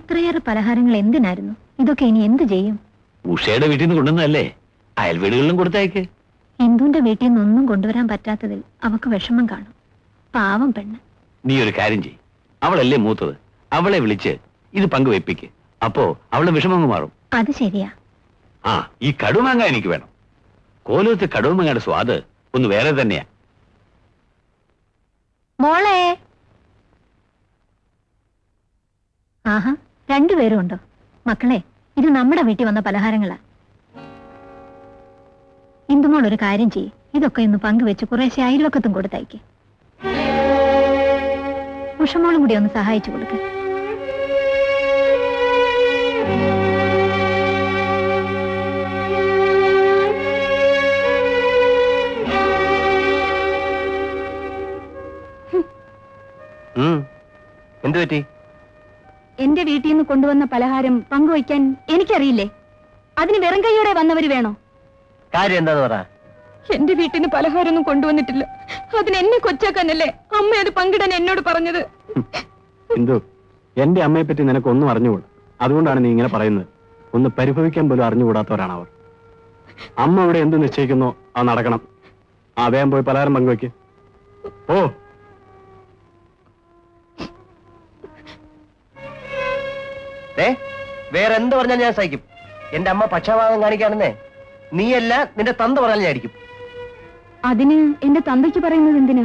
ഇത്രയേറെ പലഹാരങ്ങൾ എന്തിനായിരുന്നു? ഇതൊക്കെ ഇനി എന്ത് ചെയ്യും? ഉഷയുടെ വീട്ടിൽ നിന്ന് കൊണ്ടുവന്നതല്ലേ, അയൽ വീടുകളിലും കൊടുത്തയക്ക്. ഇന്ദുവിന്റെ വീട്ടിൽ നിന്നൊന്നും കൊണ്ടുവരാൻ പറ്റാത്തതിൽ അവക്ക് വിഷമം കാണും. പാവം പെണ്ണ്. നീ ഒരു കാര്യം ചെയ്, അവളല്ലേ മൂത്തത്, അവളെ വിളിച്ച് ഇത് പങ്കുവെപ്പിക്ക്. അപ്പോ അവളുടെ വിഷമം മാറും. അത് ശരിയാ. ആ, ഈ കടുമാങ്ങ എനിക്ക് വേണം. കോലത്തെ കടുമാങ്ങയുടെ സ്വാദ് ഒന്ന് വേറെ തന്നെയാ. മോളെ. ആഹാ, രണ്ടുപേരും ഉണ്ടോ? മക്കളെ, ഇത് നമ്മുടെ വീട്ടിൽ വന്ന പലഹാരങ്ങളാ. ഇന്ദുമോൾ ഒരു കാര്യം ചെയ്യ്, ഇതൊക്കെ ഇന്ന് പങ്കുവെച്ച് കുറേശ്ശെ അയൽവക്കത്തും കൊടുത്തയക്ക്. ഉഷമോളും കൂടി ഒന്ന് സഹായിച്ചു കൊടുക്ക്. എന്തു പറ്റി? എന്റെ വീട്ടിൽ നിന്ന് കൊണ്ടുവന്ന പലഹാരം പങ്കുവയ്ക്കാൻ എനിക്കറിയില്ലേ? അതിന് വെറും കൈയോടെ വന്നവര് വേണോ? കാര്യം എന്താന്ന് പറ. എന്റെ വീട്ടിന് പലഹാരമൊന്നും കൊണ്ടുവന്നിട്ടില്ല. അതിന് എന്നെ കൊച്ചാക്കാനല്ലേ അമ്മ അത് പങ്കിടാൻ എന്നോട് പറഞ്ഞത്. എന്തു, എന്റെ അമ്മയെ പറ്റി നിനക്കൊന്നും അറിഞ്ഞുകൂടാ. അതുകൊണ്ടാണ് നീ ഇങ്ങനെ പറയുന്നത്. ഒന്ന് പരിഭവിക്കാൻ പോലും അറിഞ്ഞുകൂടാത്തവരാണ് അവർ. അമ്മ ഇവിടെ എന്ത് നിശ്ചയിക്കുന്നോ അത് നടക്കണം. ആ, വേഗം പോയി പലഹാരം പങ്കുവയ്ക്ക്. ഓ, വേറെ എന്ത് പറഞ്ഞാൽ ഞാൻ സഹിക്കും. എന്റെ അമ്മ പക്ഷപാതം കാണിക്കാണെന്നേ നീയല്ല നിന്റെ തന്ത പറഞ്ഞാൽ ഞാൻ അടിക്കും. അതിന് എന്റെ തന്തയ്ക്ക് പറയുന്നത് എന്തിനാ?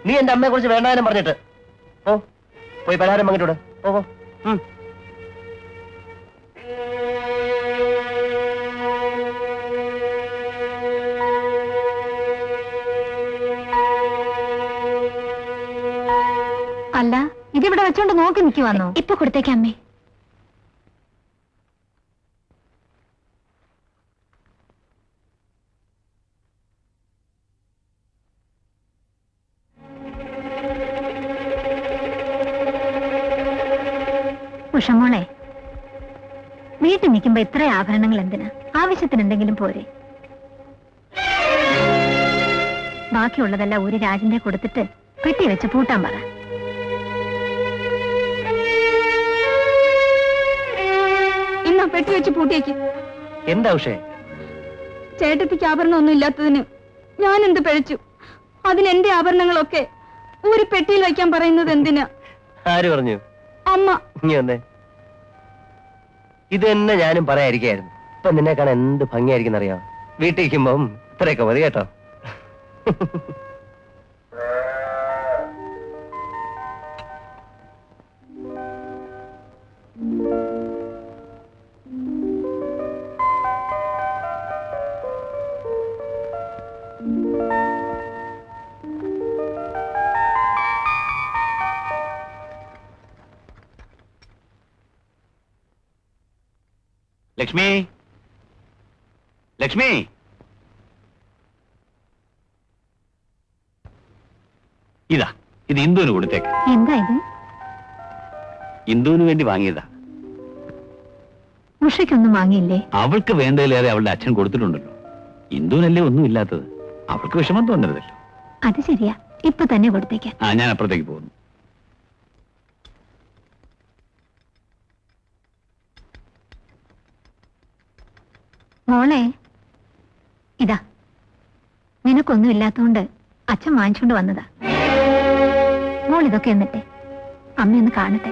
നീ എന്റെ അമ്മയെ കുറിച്ച് വേണ്ടാനും പറഞ്ഞിട്ട് ഓ പോയി പലഹാരം പങ്കിട്ടൂടെ. ഓ അല്ല, ഇതിവിടെ വെച്ചോണ്ട് നോക്കി നിൽക്കുവാന്നോ? ഇപ്പൊ കൊടുത്തേക്ക് അമ്മേ. ഉഷമോളെ, വീട്ടിൽ നിൽക്കുമ്പോ ഇത്ര ആഭരണങ്ങൾ എന്തിനാ? ആവശ്യത്തിന് എന്തെങ്കിലും പോരെ? ബാക്കിയുള്ളതെല്ലാം ഒരു രാജന്റെ കൊടുത്തിട്ട് പെട്ടി വെച്ച് പൂട്ടാൻ പറ. ഇന്നാ പെട്ടി വെച്ച് പൂട്ടിയേക്ക്. എന്താ ഉഷേ? ചേട്ടത്തിക്ക് ആഭരണം ഒന്നും ഇല്ലാത്തതിന് ഞാൻ എന്ത് പഴിച്ചു? അതിന് എന്റെ ആഭരണങ്ങളൊക്കെ ഒരു പെട്ടിയിൽ വയ്ക്കാൻ പറയുന്നത് എന്തിനാ? ആര് പറഞ്ഞു? അമ്മ. ഇനി വന്നേ. ഇത് തന്നെ ഞാനും പറയാതിരിക്കായിരുന്നു. ഇപ്പൊ നിന്നെ കാണാൻ എന്ത് ഭംഗിയായിരിക്കും അറിയാം. വീട്ടിൽ ഇരിക്കുമ്പം ഇത്രയൊക്കെ മതി കേട്ടോ. ലക്ഷ്മി, ലക്ഷ്മി, ഇതാ, ഇത് ഇന്ദുവിന് കൊടുത്തേക്ക്. എന്താ ഇത്? ഇന്ദുവിന് വേണ്ടി വാങ്ങിയതാ. ഉഷയ്ക്കൊന്നും വാങ്ങിയില്ലേ? അവൾക്ക് വേണ്ടതിലേറെ അവളുടെ അച്ഛൻ കൊടുത്തിട്ടുണ്ടല്ലോ. ഇന്ദുവിനല്ലേ ഒന്നും ഇല്ലാത്തത്. അവൾക്ക് വിഷമം തോന്നരുതല്ലോ. അത് ശരിയാ, ഇപ്പൊ തന്നെ കൊടുത്തേക്കാം. ആ, ഞാൻ അപ്പുറത്തേക്ക് പോകുന്നു. മോളെ, ഇതാ, നിനക്കൊന്നും ഇല്ലാത്തോണ്ട് അച്ഛൻ വാങ്ങിച്ചോണ്ട് വന്നതാ. മോൾ ഇതൊക്കെ എന്നിട്ടെ അമ്മയൊന്ന് കാണട്ടെ.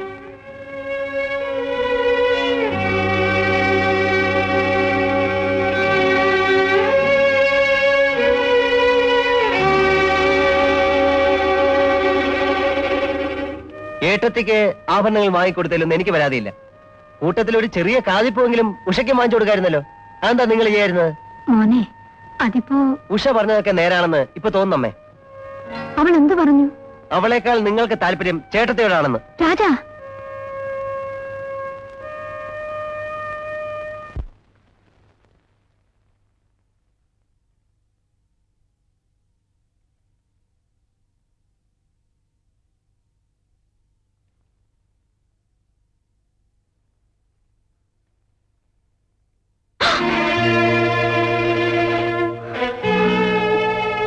ഏട്ടത്തിക്ക് ആഭരണങ്ങൾ വാങ്ങിക്കൊടുത്തതിലൊന്നും എനിക്ക് പരാതിയില്ല. കൂട്ടത്തിൽ ഒരു ചെറിയ കാതിപ്പോയെങ്കിലും ഉഷയ്ക്ക് വാങ്ങിച്ചു കൊടുക്കായിരുന്നല്ലോ. അതെന്താ നിങ്ങൾ ചെയ്യായിരുന്നത്? മോനെ, അതിപ്പോ ഉഷ പറഞ്ഞതൊക്കെ നേരാണെന്ന് ഇപ്പൊ തോന്നുന്നമ്മേ. അവൾ എന്ത് പറഞ്ഞു? അവളേക്കാൾ നിങ്ങൾക്ക് താല്പര്യം ചേട്ടത്തിയോടാണെന്ന്. രാജാ,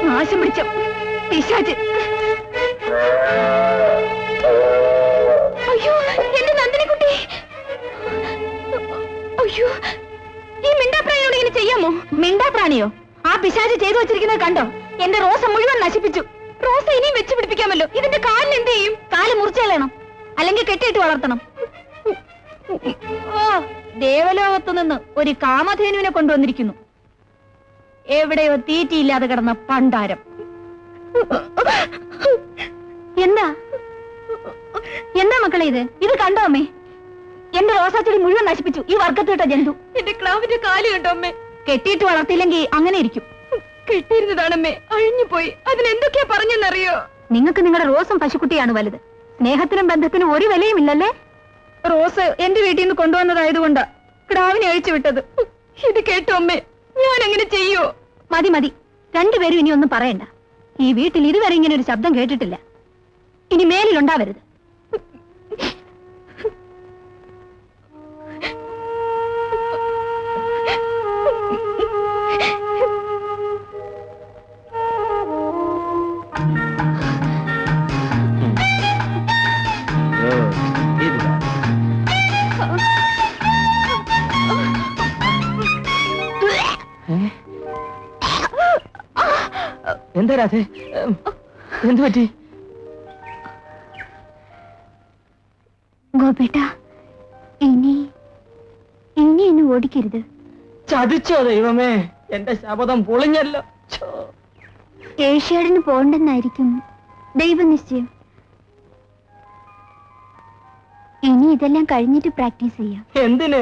നാശം പിടിച്ച പിശാച്. അയ്യോ, എന്റെ നന്ദിനിക്കുട്ടി. പിശാച് ചെയ്തു വെച്ചിരിക്കുന്നത് കണ്ടോ? എന്റെ റോസ മുഴുവൻ നശിപ്പിച്ചു. റോസ ഇനിയും വെച്ച് പിടിപ്പിക്കാമല്ലോ. ഇതിന്റെ കാലിന് എന്ത് ചെയ്യും? കാല് മുറിച്ചു കളയണം, അല്ലെങ്കിൽ കെട്ടിയിട്ട് വളർത്തണം. ഓ, ദേവലോകത്തു നിന്ന് ഒരു കാമധേനുവിനെ കൊണ്ടുവന്നിരിക്കുന്നു. എവിടെയോ തീറ്റിയില്ലാതെ കിടന്ന പണ്ടാരം. എന്താ എന്താ മക്കളെ ഇത്? ഇത് കണ്ടോ അമ്മേ? എന്റെ റോസാച്ചെടി മുഴുവൻ നശിപ്പിച്ചു ഈ വർഗത്തിട്ട ജന്തു. എന്റെ ക്ലാവിന്റെ കാല് കണ്ടോ അമ്മേ? കെട്ടിയിട്ട് വളർത്തിയില്ലെങ്കിൽ അങ്ങനെ ഇരിക്കും. കെട്ടിയിരുന്നതാണമ്മേ, അഴിഞ്ഞുപോയി. അതിനെന്തൊക്കെയാ പറഞ്ഞെന്നറിയോ? നിങ്ങൾക്ക് നിങ്ങളുടെ റോസും പശുക്കുട്ടിയാണ് വലുത്. സ്നേഹത്തിനും ബന്ധത്തിനും ഒരു വിലയും ഇല്ലല്ലേ? റോസ് എന്റെ വീട്ടിൽ നിന്ന് കൊണ്ടുവന്നതായതുകൊണ്ടാ ക്ടാവിനെ അഴിച്ചു വിട്ടത്. ഇത് കേട്ടോ അമ്മേ, ഞാൻ അങ്ങനെ ചെയ്യോ? മതി മതി, രണ്ടുപേരും ഇനി ഒന്നും പറയണ്ട. ഈ വീട്ടിൽ ഇതുവരെ ഇങ്ങനെ ഒരു ശബ്ദം കേട്ടിട്ടില്ല. ഇനി മേലിലുണ്ടാവരുത്. എന്താ രാധേ, എന്തു പറ്റി? ഗോപേട്ട, ഇനി എന്നെ ഓടിക്കരുത്. ചതിച്ചോ ദൈവമേ, എന്റെ ശപഥം പൊളിഞ്ഞല്ലോ. ഏഷ്യാഡിന് പോണ്ടെന്നായിരിക്കും ദൈവനിശ്ചയം. ഇനി ഇതെല്ലാം കഴിഞ്ഞിട്ട് പ്രാക്ടീസ് ചെയ്യാം. എന്തിന്?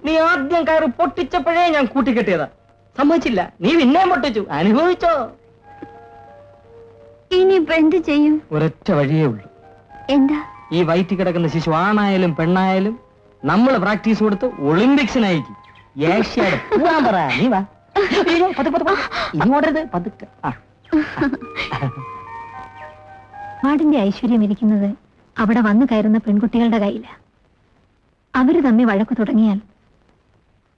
നീ ആദ്യം കയറി പൊട്ടിച്ചപ്പോഴേ ഞാൻ കൂട്ടിക്കെട്ടിയതാ. സമ്മതിച്ചില്ല, നീ പിന്നെ പൊട്ടിച്ചു. അനുഭവിച്ചോ? ഇനിയിപ്പോ എന്ത് ചെയ്യും? ഒരൊറ്റ വഴിയേ ഉള്ളൂ. എന്താ? ഈ വയറ്റിൽ കിടക്കുന്ന ശിശു ആണായാലും പെണ്ണായാലും നമ്മൾ പ്രാക്ടീസ് കൊടുത്ത് ഒളിമ്പിക്സിനയക്കും. ഏഷ്യാഡ് പോവാൻ പറ. നീ വാ. ഇങ്ങോട്ടരുത്, പതുക്കെ. നാടിന്റെ ഐശ്വര്യം ഇരിക്കുന്നത് അവിടെ വന്നു കയറുന്ന പെൺകുട്ടികളുടെ കയ്യില. അവര് തമ്മിൽ വഴക്കു തുടങ്ങിയാൽ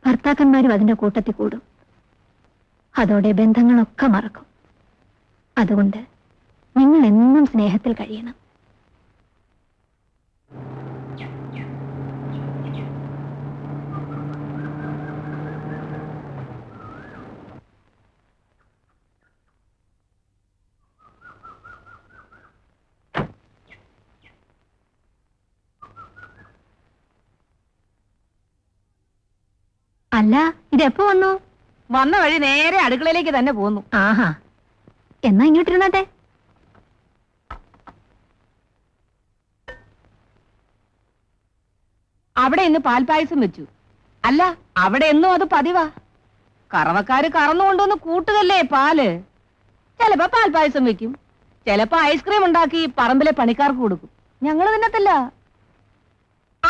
ഭർത്താക്കന്മാരും അതിന്റെ കൂട്ടത്തിൽ കൂടും. അതോടെ ബന്ധങ്ങളൊക്കെ മറക്കും. അതുകൊണ്ട് നിങ്ങൾ എന്നും സ്നേഹത്തിൽ കഴിയണം. അല്ല, ഇതെപ്പോ വന്നു? വന്ന വഴി നേരെ അടുക്കളയിലേക്ക് തന്നെ പോന്നു. ആഹാ, എന്നാ ഇങ്ങോട്ടിരുന്നാട്ടെ. അവിടെ ഇന്ന് പാൽപായസം വെച്ചു. അല്ല, അവിടെ എന്നും അത് പതിവാ. കറവക്കാര് കറന്നുകൊണ്ടുവന്ന് കൂട്ടുകല്ലേ പാല്. ചിലപ്പോ പാൽപായസം വെക്കും, ചിലപ്പോ ഐസ്ക്രീം ഉണ്ടാക്കി പറമ്പിലെ പണിക്കാർക്ക് കൊടുക്കും. ഞങ്ങള് തിന്നത്തില്ല.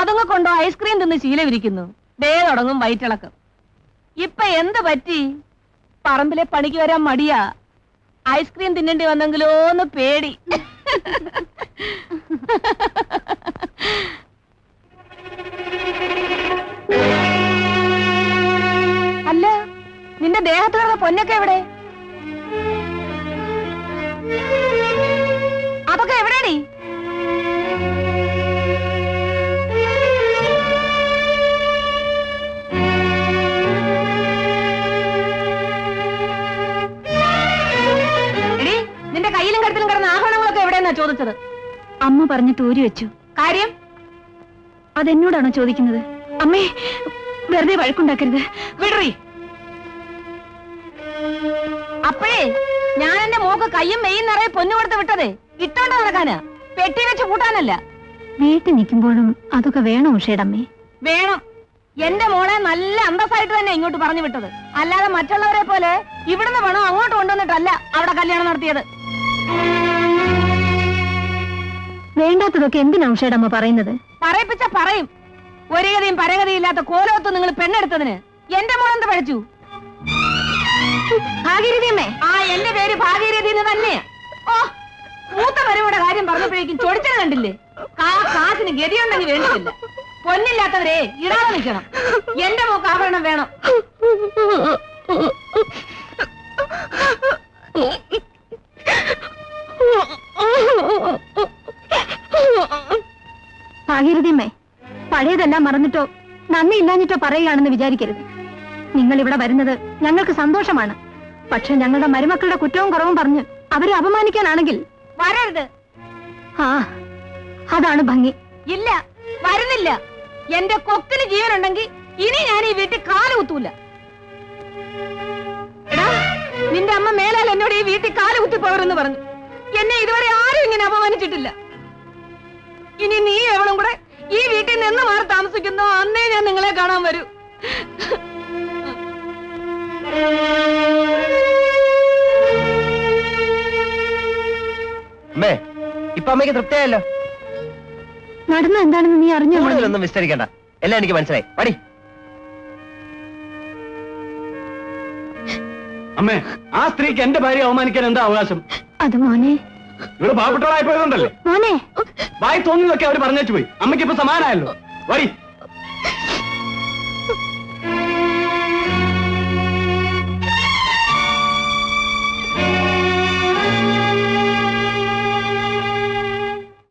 അതുങ്ങ കൊണ്ടോ ഐസ്ക്രീം തിന്ന് ശീലമിരിക്കുന്നു. ദേ തുടങ്ങും വയറ്റിളക്കം. ഇപ്പൊ എന്ത് പറ്റി? പറമ്പിലെ പണിക്ക് വരാൻ മടിയാ. ഐസ്ക്രീം തിന്നേണ്ടി വന്നെങ്കിലോന്ന് പേടി. അല്ല, നിന്റെ ദേഹത്ത് കിടന്ന പൊന്നൊക്കെ എവിടെ? അതൊക്കെ എവിടെയാണീ? നിന്റെ കയ്യിലും കരുത്തിലും കിടന്ന ആഭരണങ്ങളൊക്കെ എവിടെയെന്നാ ചോദിച്ചത്. അമ്മ പറഞ്ഞിട്ട് ഊരി വെച്ചു. കാര്യം അതെന്നോടാണോ ചോദിക്കുന്നത്? അമ്മേ, വെറുതെ വഴക്കുണ്ടാക്കരുത്. വിടറി. അപ്പോഴേ ഞാൻ എന്റെ മോക്ക് കയ്യും മെയ്യും നിറയെ പൊന്നു കൊടുത്ത് വിട്ടതേ ഇട്ടോണ്ട് നടക്കാനാ, പെട്ടി വെച്ച് കൂട്ടാനല്ല. വീട്ടിൽ നിൽക്കുമ്പോഴും അതൊക്കെ വേണോ ഉഷേടമ്മേ? വേണം. എന്റെ മോളെ നല്ല അന്തസ്സായിട്ട് തന്നെ ഇങ്ങോട്ട് പറഞ്ഞു വിട്ടത്. അല്ലാതെ മറ്റുള്ളവരെ പോലെ ഇവിടുന്ന് പണം അങ്ങോട്ട് കൊണ്ടുവന്നിട്ടല്ല അവിടെ കല്യാണം നടത്തിയത്. വേണ്ടാത്തതൊക്കെ എന്തിനാ ഉഷേടമ്മ പറയുന്നത്? പറയിപ്പിച്ച പറയും. ഒരു ഗതിയും പരഗതിയില്ലാത്ത കോലോത്ത് നിങ്ങൾ പെണ്ണെടുത്തതിന് എന്റെ മോളെന്ത് പഴിച്ചു? ഭാഗീരഥിയമ്മേ. ആ, എന്റെ പേര് ഭാഗീരഥി എന്ന് തന്നെയാ. ഓ, മൂത്ത വരവിടെ കാര്യം പറഞ്ഞപ്പോഴേക്കും ചൊടിച്ചത് കണ്ടില്ലേ? കാശിന് ഗതിയുണ്ടെങ്കിൽ വേണ്ടിയില്ല. പൊന്നില്ലാത്തവരെ ഇടാതെ നിൽക്കണം. എന്റെ മോക്ക് ആഭരണം വേണം. ഭാഗീരഥിയമ്മേ, പഴയതെല്ലാം മറന്നിട്ടോ നന്ദി ഇല്ലാഞ്ഞിട്ടോ പറയുകയാണെന്ന് വിചാരിക്കരുത്. നിങ്ങൾ ഇവിടെ വരുന്നത് ഞങ്ങൾക്ക് സന്തോഷമാണ്. പക്ഷെ ഞങ്ങളുടെ മരുമക്കളുടെ കുറ്റവും കുറവും പറഞ്ഞ് അവരെ അപമാനിക്കാനാണെങ്കിൽ വരരുത്. ആ അതാണ് ഭംഗി. ഇല്ല, വരുന്നില്ല. എന്റെ കൊക്കിന് ജീവനുണ്ടെങ്കിൽ ഇനി ഞാൻ ഈ വീട്ടിൽ കാല് കുത്തൂല. എടാ, നിന്റെ അമ്മ മേലാൽ എന്നോട് ഈ വീട്ടിൽ കാല് കുത്തിപ്പോവരെന്ന് പറഞ്ഞു. എന്നെ ഇതുവരെ ആരും ഇങ്ങനെ അപമാനിച്ചിട്ടില്ല. ഇനി നീ എവളും കൂടെ ഈ വീട്ടിൽ നിന്ന് മാറി താമസിക്കുന്നോ അന്നേ ഞാൻ നിങ്ങളെ കാണാൻ വരൂ. അമ്മേ, ഇപ്പൊ അമ്മയ്ക്ക് തൃപ്തിയായല്ലോ. നടന്ന എന്താണെന്ന് നീ അറിഞ്ഞോ? കൂടുതലൊന്നും വിസ്തരിക്കണ്ട, എല്ലാം എനിക്ക് മനസ്സിലായി. പടി. അമ്മേ, ആ സ്ത്രീക്ക് എന്റെ ഭാര്യ അവമാനിക്കാൻ എന്താ അവകാശം? അത് മോനെ. ഇവിടെ പാവപ്പെട്ടവളായി പോയതുകൊണ്ടല്ലേ? മോനെ, വായി തോന്നിയതൊക്കെ അവര് പറഞ്ഞേച്ചു പോയി. അമ്മയ്ക്ക് ഇപ്പൊ സമാനായല്ലോ. വഴി